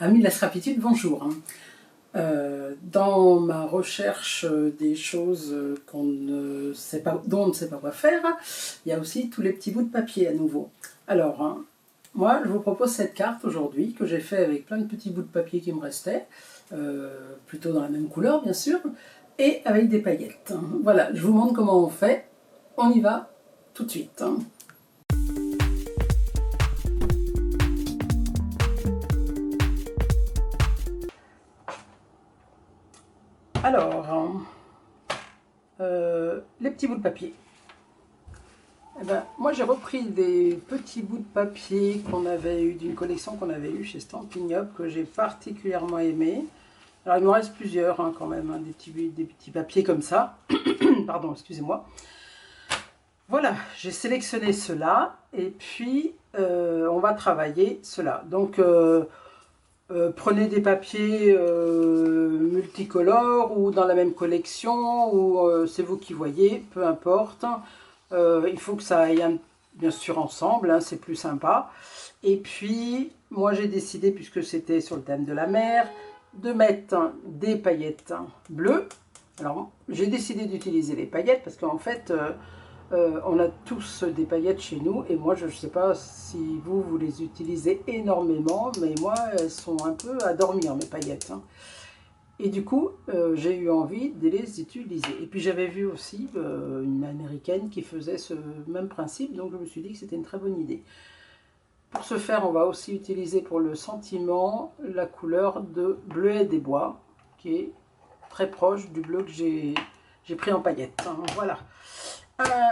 Amis de la Scrapitude, bonjour. Dans ma recherche des choses dont on ne sait pas quoi faire, il y a aussi tous les petits bouts de papier à nouveau. Alors, moi je vous propose cette carte aujourd'hui que j'ai fait avec plein de petits bouts de papier qui me restaient, plutôt dans la même couleur bien sûr, et avec des paillettes. Voilà, je vous montre comment on fait. On y va tout de suite. Alors, les petits bouts de papier. Eh ben, moi j'ai repris des petits bouts de papier qu'on avait eu d'une collection qu'on avait eue chez Stampin' Up que j'ai particulièrement aimé. Alors il me reste plusieurs quand même, des petits papiers comme ça. Pardon, excusez-moi. Voilà, j'ai sélectionné ceux-là et puis on va travailler ceux-là. Donc prenez des papiers multicolores ou dans la même collection, ou c'est vous qui voyez, peu importe. Il faut que ça aille bien sûr ensemble, hein, c'est plus sympa. Et puis, moi j'ai décidé, puisque c'était sur le thème de la mer, de mettre des paillettes bleues. Alors, j'ai décidé d'utiliser les paillettes parce qu'en fait, on a tous des paillettes chez nous, et moi je ne sais pas si vous les utilisez énormément, mais moi elles sont un peu à dormir, mes paillettes. Et du coup, j'ai eu envie de les utiliser. Et puis j'avais vu aussi une américaine qui faisait ce même principe, donc je me suis dit que c'était une très bonne idée. Pour ce faire, on va aussi utiliser pour le sentiment la couleur de Bleuet des Bois, qui est très proche du bleu que j'ai pris en paillettes. Voilà.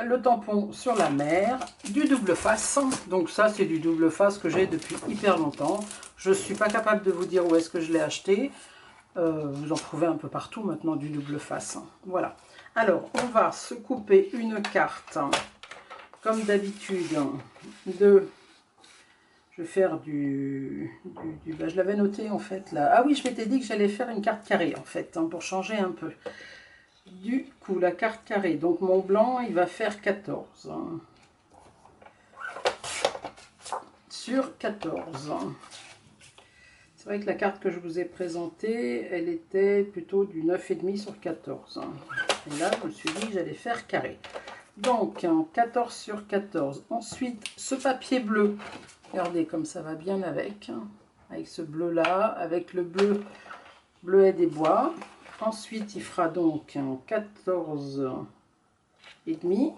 Le tampon sur la mer, du double face. Donc ça, c'est du double face que j'ai depuis hyper longtemps. Je ne suis pas capable de vous dire où est-ce que je l'ai acheté. Vous en trouvez un peu partout maintenant du double face. Voilà. Alors, on va se couper une carte, comme d'habitude, je vais faire je l'avais noté en fait là. Ah oui, je m'étais dit que j'allais faire une carte carrée en fait, pour changer un peu. Du coup, la carte carrée, donc mon blanc, il va faire 14. Sur 14. C'est vrai que la carte que je vous ai présentée, elle était plutôt du 9,5 sur 14. Et là, je me suis dit que j'allais faire carré. Donc, 14 sur 14. Ensuite, ce papier bleu, regardez comme ça va bien avec ce bleu-là, avec le bleuet des bois. Ensuite, il fera donc un 14 et demi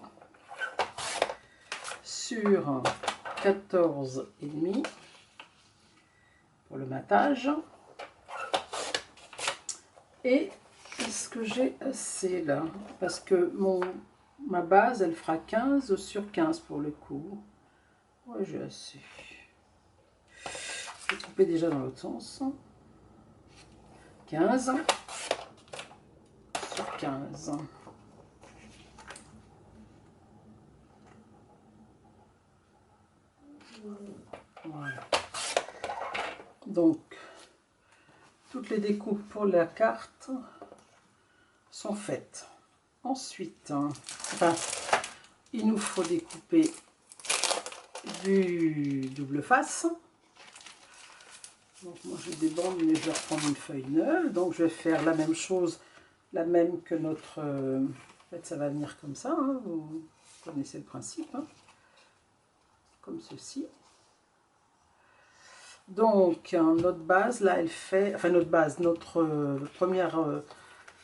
sur 14 et demi pour le matage. Et est-ce que j'ai assez là? Parce que ma base, elle fera 15 sur 15 pour le coup. Ouais, j'ai assez. Je vais couper déjà dans l'autre sens. 15 sur 15. Voilà. Donc, toutes les découpes pour la carte sont faites. Ensuite, il nous faut découper du double face. Donc moi j'ai des bandes, mais je vais reprendre une feuille neuve. Donc je vais faire la même chose, la même que notre... en fait ça va venir comme ça, vous connaissez le principe. Comme ceci. Donc notre base là elle fait, notre première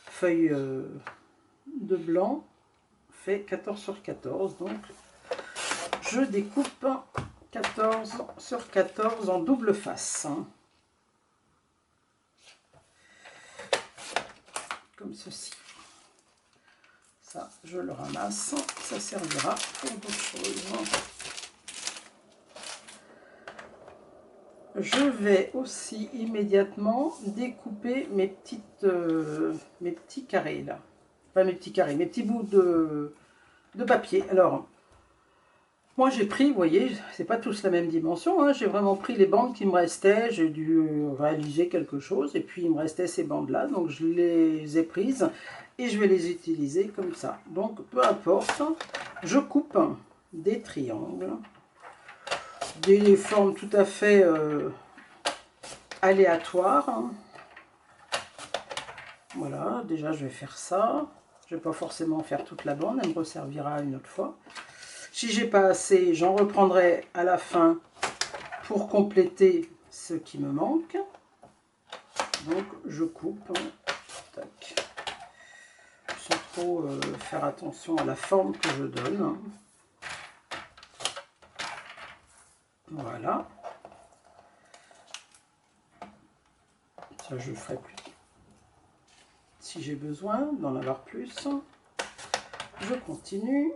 feuille de blanc fait 14 sur 14. Donc je découpe 14 sur 14 en double face. Comme ceci. Ça, je le ramasse. Ça servira pour d'autres choses. Je vais aussi immédiatement découper mes petits carrés là. Enfin mes petits carrés, mes petits bouts de papier. Alors, moi j'ai pris, vous voyez, c'est pas tous la même dimension, j'ai vraiment pris les bandes qui me restaient, j'ai dû réaliser quelque chose, et puis il me restait ces bandes là, donc je les ai prises, et je vais les utiliser comme ça. Donc peu importe, je coupe des triangles, des formes tout à fait aléatoire. Voilà, déjà je vais faire ça. Je ne vais pas forcément faire toute la bande, elle me resservira une autre fois. Si j'ai pas assez, j'en reprendrai à la fin pour compléter ce qui me manque. Donc je coupe, tac, sans trop faire attention à la forme que je donne. Voilà. Ça je ferai plus. Si j'ai besoin d'en avoir plus, je continue.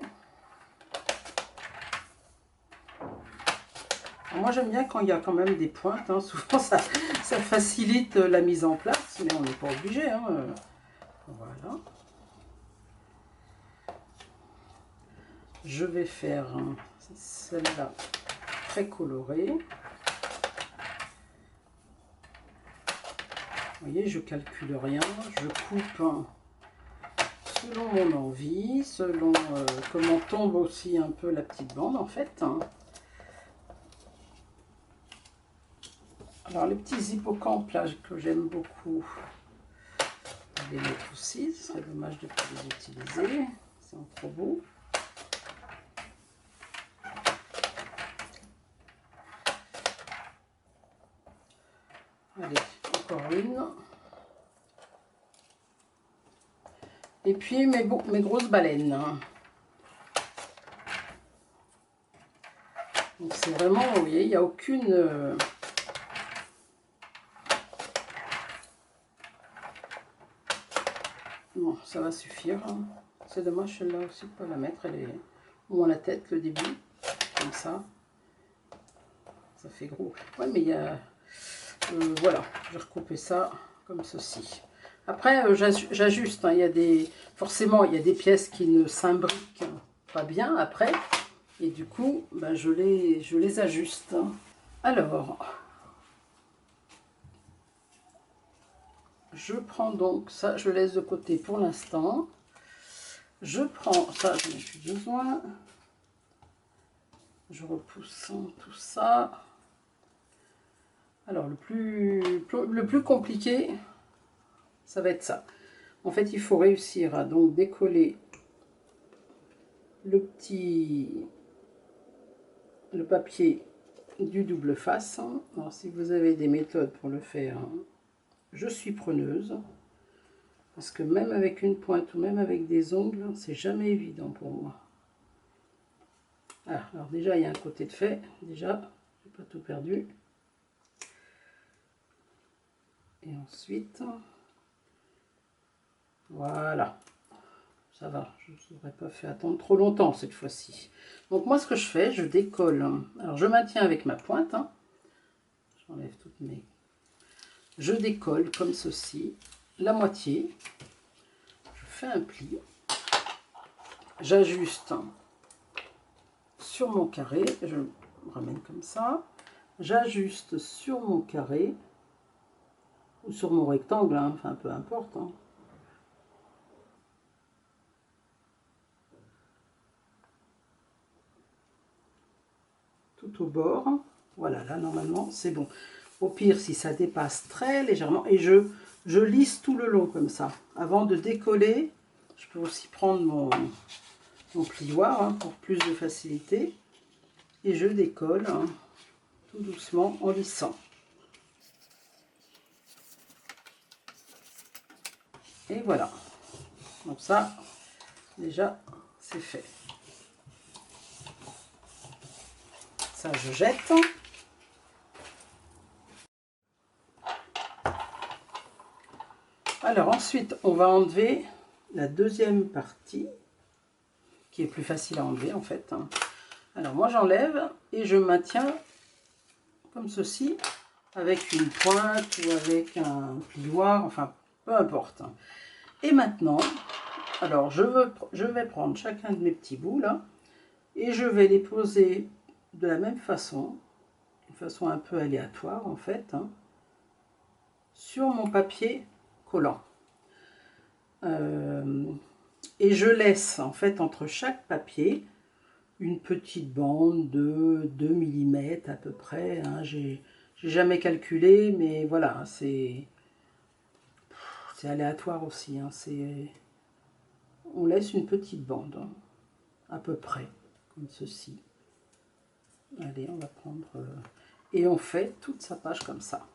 Moi j'aime bien quand il y a quand même des pointes, hein. Souvent ça facilite la mise en place, mais on n'est pas obligé. Hein. Voilà. Je vais faire celle-là très colorée. Vous voyez, je calcule rien, je coupe selon mon envie, selon comment tombe aussi un peu la petite bande en fait. Alors les petits hippocampes là que j'aime beaucoup, je vais les mettre aussi, ce serait dommage de ne pas les utiliser, c'est trop beau. Allez, encore une. Et puis mes grosses baleines. Donc c'est vraiment, vous voyez, il n'y a aucune... Bon, ça va suffire. C'est dommage celle-là aussi de ne pas la mettre. Elle est moins la tête, le début. Comme ça. Ça fait gros. Ouais, mais il y a... voilà, je vais recouper ça comme ceci. Après, j'ajuste. Hein, il y a des... Forcément, il y a des pièces qui ne s'imbriquent pas bien après. Et du coup, ben, je les ajuste. Alors... Je prends donc ça, je laisse de côté pour l'instant. Je prends ça, je n'ai plus besoin. Je repousse tout ça. Alors le plus compliqué, ça va être ça. En fait, il faut réussir à donc décoller le papier du double face. Alors si vous avez des méthodes pour le faire, je suis preneuse. Parce que même avec une pointe ou même avec des ongles, c'est jamais évident pour moi. Ah, alors déjà, il y a un côté de fait. Déjà, j'ai pas tout perdu. Et ensuite, voilà. Ça va, je ne vous aurais pas fait attendre trop longtemps cette fois-ci. Donc moi, ce que je fais, je décolle. Alors, je maintiens avec ma pointe. Hein. J'enlève toutes mes... Je décolle comme ceci, la moitié. Je fais un pli. J'ajuste sur mon carré. Je ramène comme ça. J'ajuste sur mon carré. Ou sur mon rectangle, hein. Enfin, peu importe. Hein. Tout au bord. Voilà, là, normalement, c'est bon. Au pire, si ça dépasse très légèrement, et je lisse tout le long comme ça. Avant de décoller, je peux aussi prendre mon plioir hein, pour plus de facilité. Et je décolle hein, tout doucement en lissant. Et voilà. Donc ça, déjà, c'est fait. Ça, je jette. Alors ensuite, on va enlever la deuxième partie, qui est plus facile à enlever en fait. Alors moi j'enlève et je maintiens comme ceci, avec une pointe ou avec un plioir, enfin peu importe. Et maintenant, alors je vais prendre chacun de mes petits bouts là, et je vais les poser de la même façon, de façon un peu aléatoire en fait, hein, sur mon papier collant. Et je laisse en fait entre chaque papier une petite bande de 2 mm à peu près. Hein. J'ai J'ai jamais calculé, mais voilà, c'est aléatoire aussi. Hein, on laisse une petite bande, hein, à peu près, comme ceci. Allez, on va prendre... et on fait toute sa page comme ça.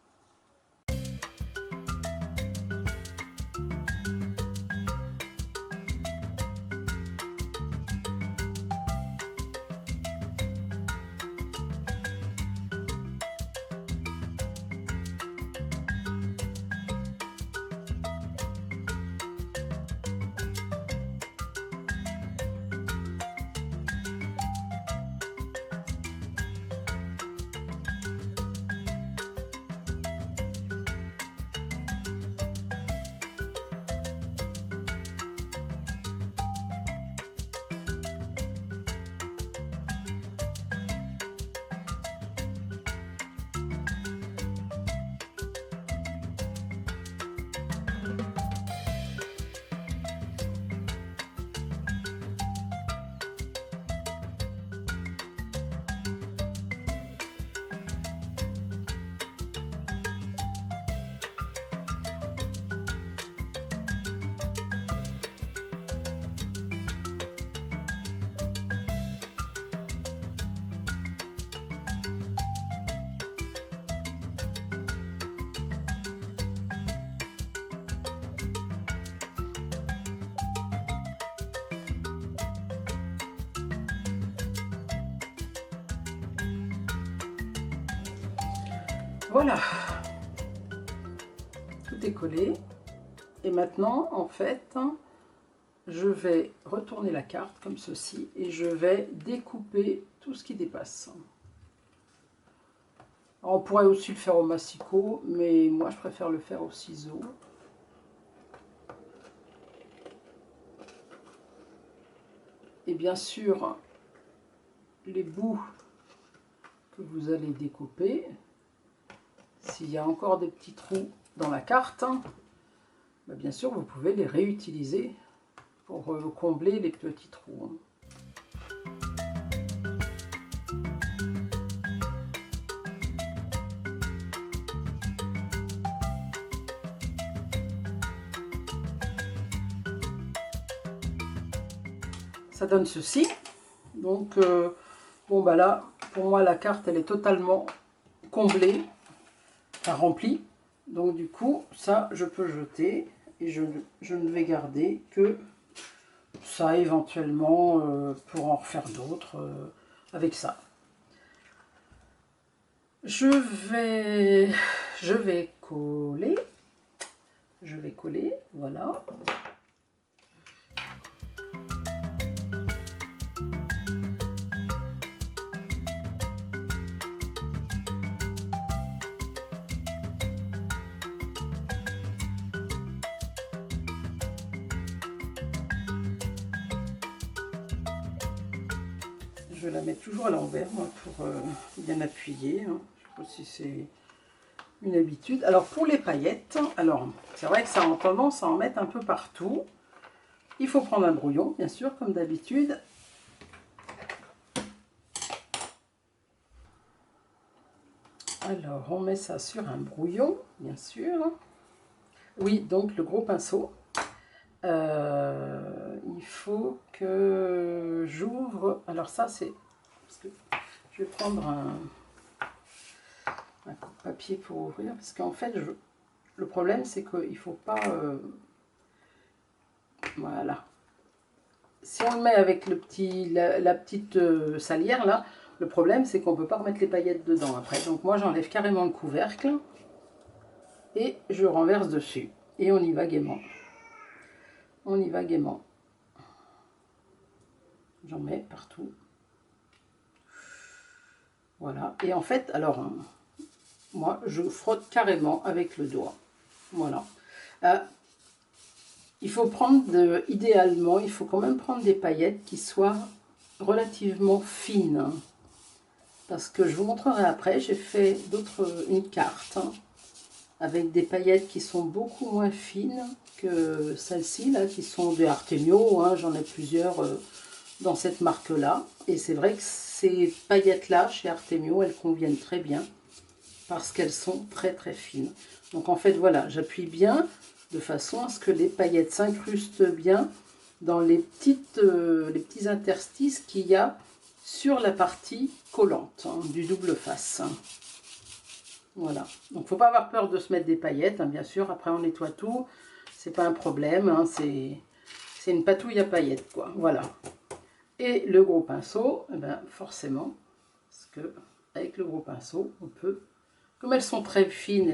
Voilà, tout est collé. Et maintenant, en fait, je vais retourner la carte comme ceci et je vais découper tout ce qui dépasse. Alors, on pourrait aussi le faire au massicot, mais moi je préfère le faire au ciseau. Et bien sûr, les bouts que vous allez découper, s'il y a encore des petits trous dans la carte, bah bien sûr vous pouvez les réutiliser pour combler les petits trous. Ça donne ceci. Donc bon bah là pour moi la carte elle est totalement comblée, enfin remplie. Donc du coup ça je peux jeter et je ne vais garder que ça éventuellement pour en refaire d'autres avec ça. Je vais coller. Voilà. Je la mets toujours à l'envers pour bien appuyer. Hein. Je sais pas si c'est une habitude. Alors pour les paillettes, alors c'est vrai que ça a tendance à en mettre un peu partout. Il faut prendre un brouillon, bien sûr, comme d'habitude. Alors on met ça sur un brouillon, bien sûr. Oui, donc le gros pinceau. Il faut que j'ouvre. Alors ça c'est parce que je vais prendre un papier pour ouvrir parce qu'en fait le problème c'est qu'il faut pas voilà, si on le met avec le la petite salière là, le problème c'est qu'on peut pas remettre les paillettes dedans après. Donc moi j'enlève carrément le couvercle et je renverse dessus et on y va gaiement. On y va gaiement. J'en mets partout. Voilà. Et en fait, alors, moi, je frotte carrément avec le doigt. Voilà. Il faut prendre, idéalement, il faut quand même prendre des paillettes qui soient relativement fines. Parce que je vous montrerai après, j'ai fait une carte avec des paillettes qui sont beaucoup moins fines que celles-ci, là, qui sont de Artemio. Hein, j'en ai plusieurs dans cette marque-là. Et c'est vrai que ces paillettes-là, chez Artemio, elles conviennent très bien. parce qu'elles sont très très fines. Donc en fait voilà, j'appuie bien de façon à ce que les paillettes s'incrustent bien dans les petits interstices qu'il y a sur la partie collante hein, du double face. Voilà, donc faut pas avoir peur de se mettre des paillettes, hein, bien sûr, après on nettoie tout, c'est pas un problème, hein, c'est une patouille à paillettes quoi, voilà. Et le gros pinceau, eh ben forcément, parce que avec le gros pinceau, on peut, comme elles sont très fines,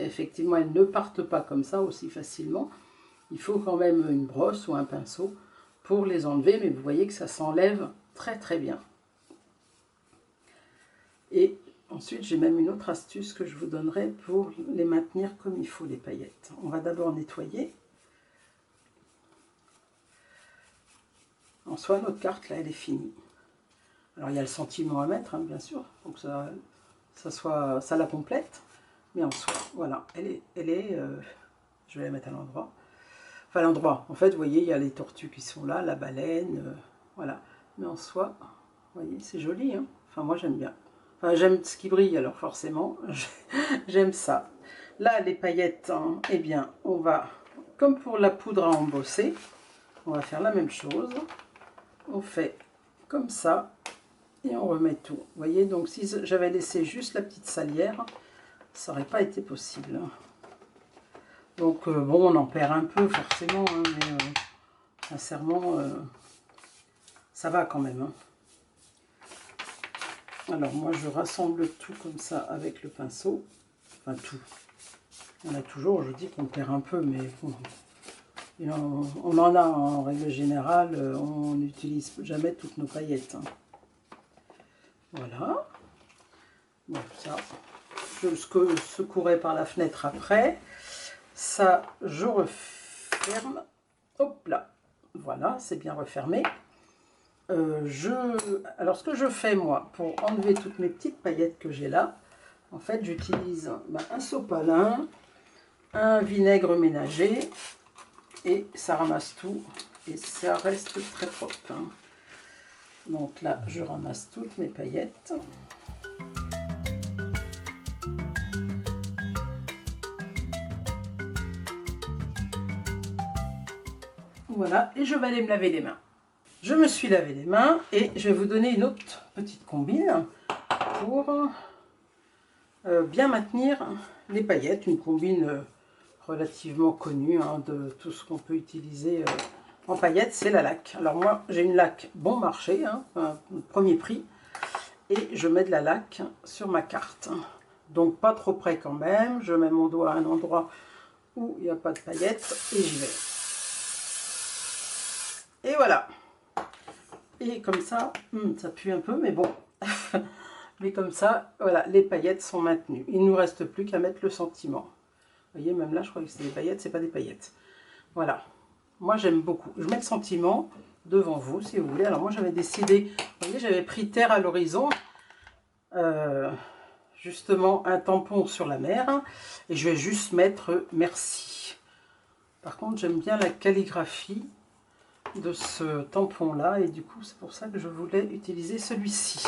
effectivement elles ne partent pas comme ça aussi facilement, il faut quand même une brosse ou un pinceau pour les enlever, mais vous voyez que ça s'enlève très très bien. Et ensuite, j'ai même une autre astuce que je vous donnerai pour les maintenir comme il faut, les paillettes. On va d'abord nettoyer. En soi, notre carte, là, elle est finie. Alors, il y a le sentiment à mettre, hein, bien sûr, pour que ça la complète. Mais en soi, voilà, je vais la mettre à l'endroit. Enfin, à l'endroit, en fait, vous voyez, il y a les tortues qui sont là, la baleine, voilà. Mais en soi, vous voyez, c'est joli, hein. Enfin, moi, j'aime bien. Enfin, j'aime ce qui brille, alors forcément, j'aime ça. Là, les paillettes, hein, eh bien, on va, comme pour la poudre à embosser, on va faire la même chose. On fait comme ça, et on remet tout. Vous voyez, donc si j'avais laissé juste la petite salière, ça n'aurait pas été possible. Donc, bon, on en perd un peu, forcément, hein, mais sincèrement, ça va quand même. Hein. Alors, moi, je rassemble tout comme ça avec le pinceau. Enfin, tout. On a toujours, je dis qu'on perd un peu, mais bon, on en a en règle générale, on n'utilise jamais toutes nos paillettes. Hein. Voilà. Bon, ça, je secouerai par la fenêtre après. Ça, je referme. Hop là. Voilà, c'est bien refermé. Alors, ce que je fais, moi, pour enlever toutes mes petites paillettes que j'ai là, en fait, j'utilise un sopalin, un vinaigre ménager, et ça ramasse tout, et ça reste très propre. Hein. Donc là, je ramasse toutes mes paillettes. Voilà, et je vais aller me laver les mains. Je me suis lavé les mains, et je vais vous donner une autre petite combine pour bien maintenir les paillettes. Une combine relativement connue hein, de tout ce qu'on peut utiliser en paillettes, c'est la laque. Alors moi, j'ai une laque bon marché, hein, premier prix, et je mets de la laque sur ma carte. Donc pas trop près quand même, je mets mon doigt à un endroit où il n'y a pas de paillettes et j'y vais. Et voilà. Et comme ça, ça pue un peu, mais bon. Mais comme ça, voilà, les paillettes sont maintenues. Il ne nous reste plus qu'à mettre le sentiment. Vous voyez, même là, je crois que c'est des paillettes, c'est pas des paillettes. Voilà. Moi, j'aime beaucoup. Je mets le sentiment devant vous, si vous voulez. Alors moi, j'avais décidé, vous voyez, j'avais pris terre à l'horizon. Justement, un tampon sur la mer. Et je vais juste mettre merci. Par contre, j'aime bien la calligraphie de ce tampon-là. Et du coup, c'est pour ça que je voulais utiliser celui-ci.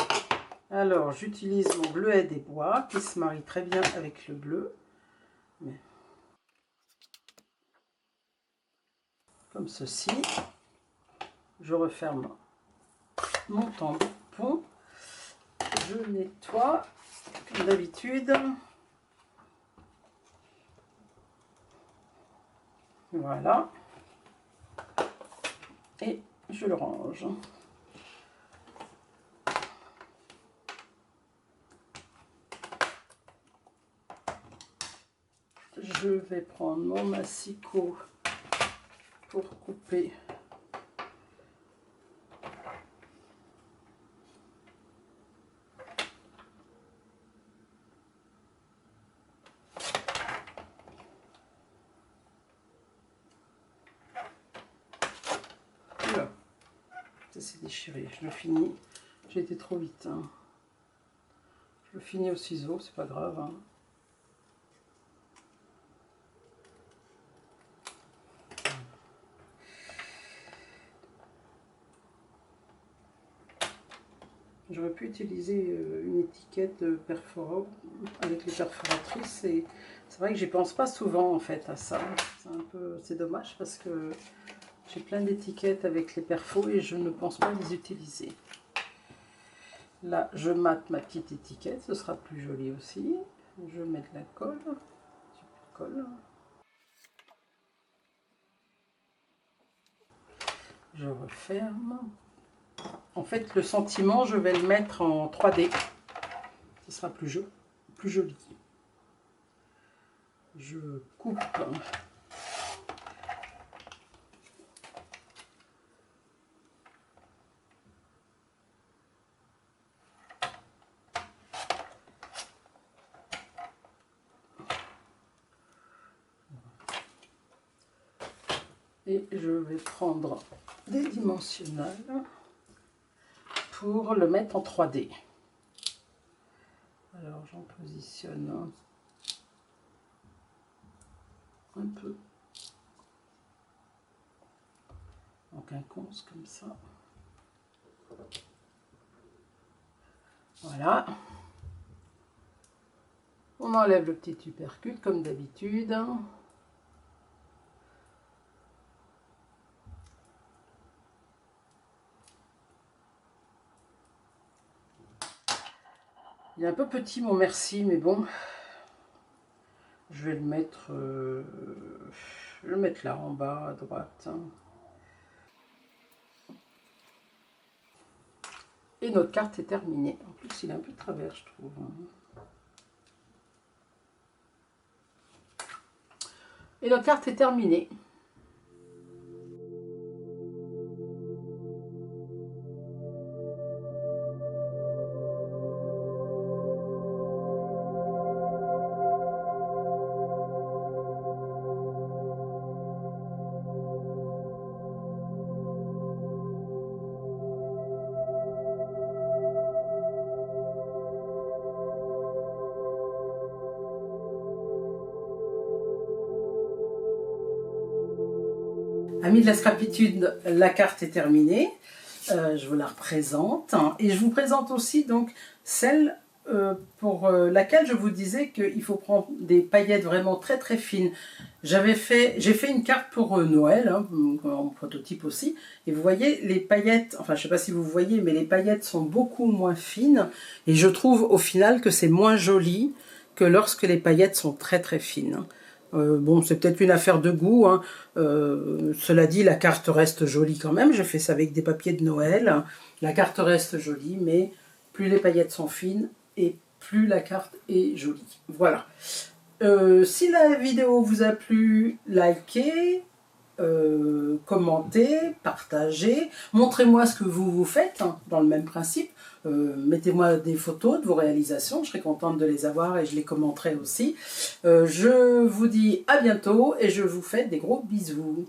Alors, j'utilise mon bleuet des bois, qui se marie très bien avec le bleu. Mais comme ceci. Je referme mon tampon. Je nettoie, comme d'habitude. Voilà. Et je le range. Je vais prendre mon massicot pour couper là. Ça s'est déchiré, je le finis. J'ai été trop vite. Hein. Je le finis au ciseau, c'est pas grave. Hein. J'aurais pu utiliser une étiquette perforo avec les perforatrices. Et c'est vrai que j'y pense pas souvent en fait à ça. C'est dommage parce que j'ai plein d'étiquettes avec les perfos et je ne pense pas les utiliser. Là, je mate ma petite étiquette, ce sera plus joli aussi. Je mets de la colle. Je referme. En fait, le sentiment, je vais le mettre en 3D. Ce sera plus joli. Je coupe. Et je vais prendre des dimensionnels pour le mettre en 3D. Alors j'en positionne un peu en quinconce comme ça. Voilà. On enlève le petit tubercule comme d'habitude. Il est un peu petit mon merci, mais bon, je vais le mettre, là en bas à droite. Et notre carte est terminée. En plus, il est un peu de travers, je trouve. Et notre carte est terminée. Amis de la scrapitude, la carte est terminée. Je vous la représente. Et je vous présente aussi donc celle pour laquelle je vous disais qu'il faut prendre des paillettes vraiment très très fines. J'ai fait une carte pour Noël, hein, en prototype aussi. Et vous voyez les paillettes, enfin je ne sais pas si vous voyez, mais les paillettes sont beaucoup moins fines. Et je trouve au final que c'est moins joli que lorsque les paillettes sont très très fines. Bon, c'est peut-être une affaire de goût, hein. Cela dit, la carte reste jolie quand même. J'ai fait ça avec des papiers de Noël. La carte reste jolie, mais plus les paillettes sont fines et plus la carte est jolie. Voilà. Si la vidéo vous a plu, likez, commentez, partagez. Montrez-moi ce que vous faites, hein, dans le même principe. Mettez-moi des photos de vos réalisations, je serai contente de les avoir et je les commenterai aussi. Je vous dis à bientôt et je vous fais des gros bisous.